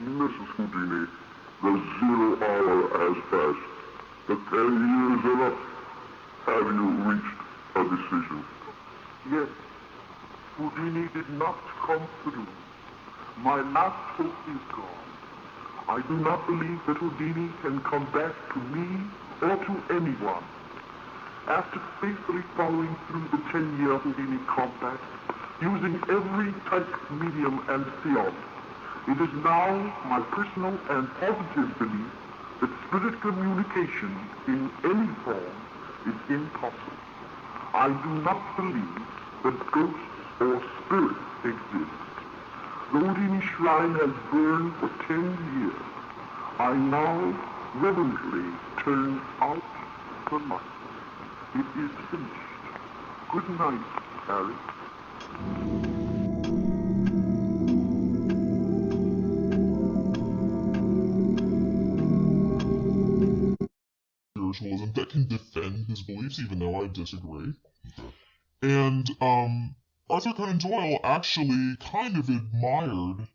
Mrs. Houdini, the 0 hour has passed. The 10 years are up. Have you reached a decision? Yes, Houdini did not come through. My last hope is gone. I do not believe that Houdini can come back to me or to anyone. After faithfully following through the 10-year Houdini compact, using every type, medium, and theory, it is now my personal and positive belief that spirit communication in any form is impossible. I do not believe that ghosts or spirits exist. The Houdini shrine has burned for 10 years. I now reverently turn out the light. It is finished. Good night, Harry. Spiritualism that can defend his beliefs, even though I disagree. And Arthur Conan Doyle actually kind of admired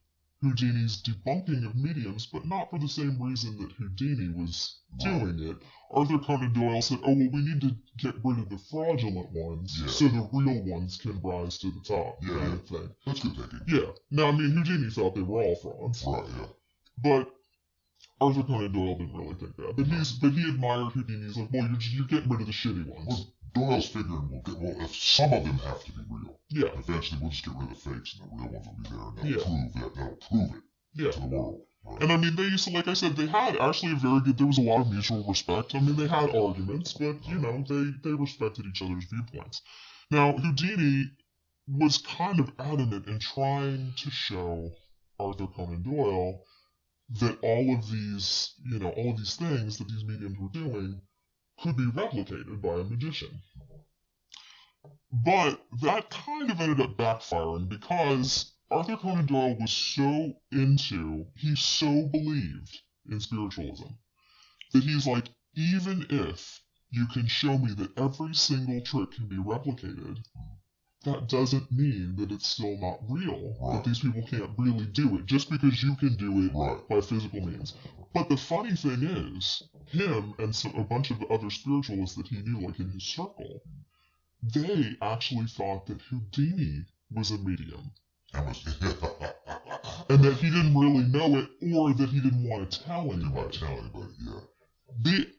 Houdini's debunking of mediums, but not for the same reason that Houdini was doing it. Arthur Conan Doyle said, oh, well, we need to get rid of the fraudulent ones so the real ones can rise to the top, kind of thing. That's good thinking. Yeah. Now, I mean, Houdini thought they were all frauds. Right, yeah. But Arthur Conan Doyle didn't really think that. But he admired Houdini. He's like, well, you're getting rid of the shitty ones. Well, Doyle's figuring if some of them have to be real, Yeah. eventually we'll just get rid of the fakes and the real ones will be there and that'll prove it to the world. Right. And I mean, they used to, like I said, they had actually a very good, there was a lot of mutual respect. I mean, they had arguments, but, you know, they respected each other's viewpoints. Now, Houdini was kind of adamant in trying to show Arthur Conan Doyle that all of these things that these mediums were doing could be replicated by a magician. But that kind of ended up backfiring because Arthur Conan Doyle was he so believed in spiritualism that he's like, even if you can show me that every single trick can be replicated, that doesn't mean that it's still not real, that these people can't really do it, just because you can do it by physical means. But the funny thing is, him and a bunch of the other spiritualists that he knew, like in his circle, they actually thought that Houdini was a medium. And that he didn't really know it, or that he didn't want to tell anybody.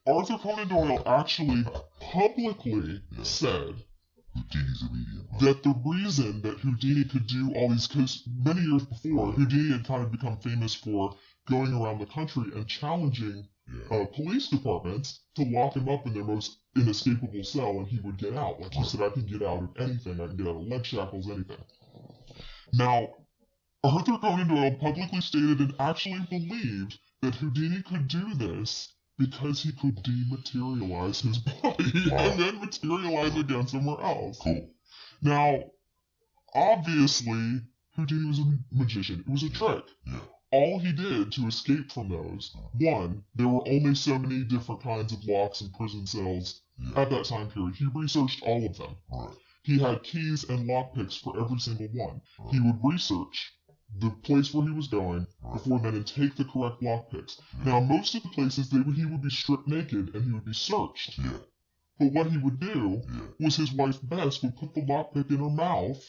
Arthur Conan Doyle actually publicly said Houdini's a medium. That the reason that Houdini could do all these, because many years before, Houdini had kind of become famous for going around the country and challenging police departments to lock him up in their most inescapable cell, and he would get out. Like he said, I can get out of anything. I can get out of leg shackles, anything. Now, Arthur Conan Doyle publicly stated and actually believed that Houdini could do this because he could dematerialize his body and then materialize again somewhere else. Cool. Now, obviously, Houdini was a magician. It was a trick. Yeah. All he did to escape from those, one, there were only so many different kinds of locks and prison cells at that time period. He researched all of them. Right. He had keys and lockpicks for every single one. He would research the place where he was going before then and take the correct lockpicks. Now, most of the places, he would be stripped naked and he would be searched. Yeah. But what he would do was his wife Bess would put the lockpick in her mouth,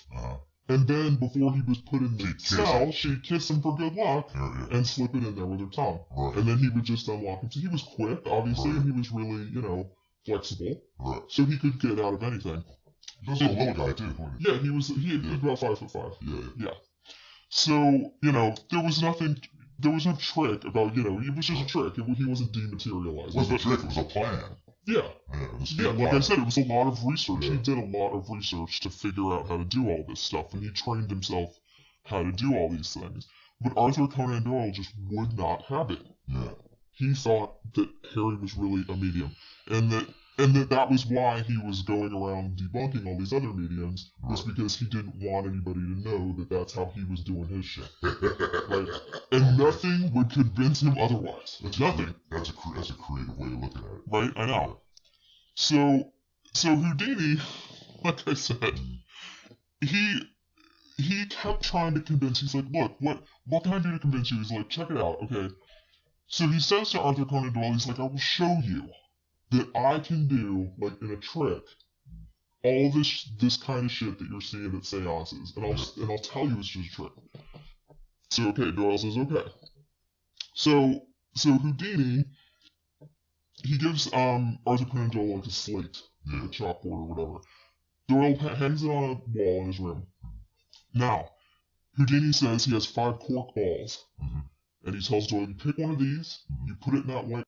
and then before he was put in the cell, she'd kiss him for good luck and slip it in there with her tongue. Right. And then he would just unlock him. So he was quick, obviously, and he was really, flexible. Right. So he could get out of anything. He was a little guy too. Yeah, he was about 5'5". Yeah. So, there was no trick about, it was just a trick. He wasn't dematerializing. It wasn't a trick, it was a plan. Yeah. Like I said, it was a lot of research. Yeah. He did a lot of research to figure out how to do all this stuff, and he trained himself how to do all these things. But Arthur Conan Doyle just would not have it. Yeah. He thought that Harry was really a medium, and that was why he was going around debunking all these other mediums, was because he didn't want anybody to know that that's how he was doing his shit. Right? And nothing would convince him otherwise. Nothing. That's a creative way of looking at it. Right? I know. So Houdini, like I said, he he kept trying to convince, he's like, look, what can I do to convince you? He's like, check it out, okay? So he says to Arthur Conan Doyle, he's like, I will show you that I can do, like, in a trick, all this kind of shit that you're seeing at seances, and I'll tell you it's just a trick. So, okay, Doyle says, okay. So Houdini, he gives Arthur Conan Doyle like a slate, a chalkboard or whatever. Doyle hangs it on a wall in his room. Now, Houdini says he has 5 cork balls, and he tells Doyle, you pick one of these, you put it in that white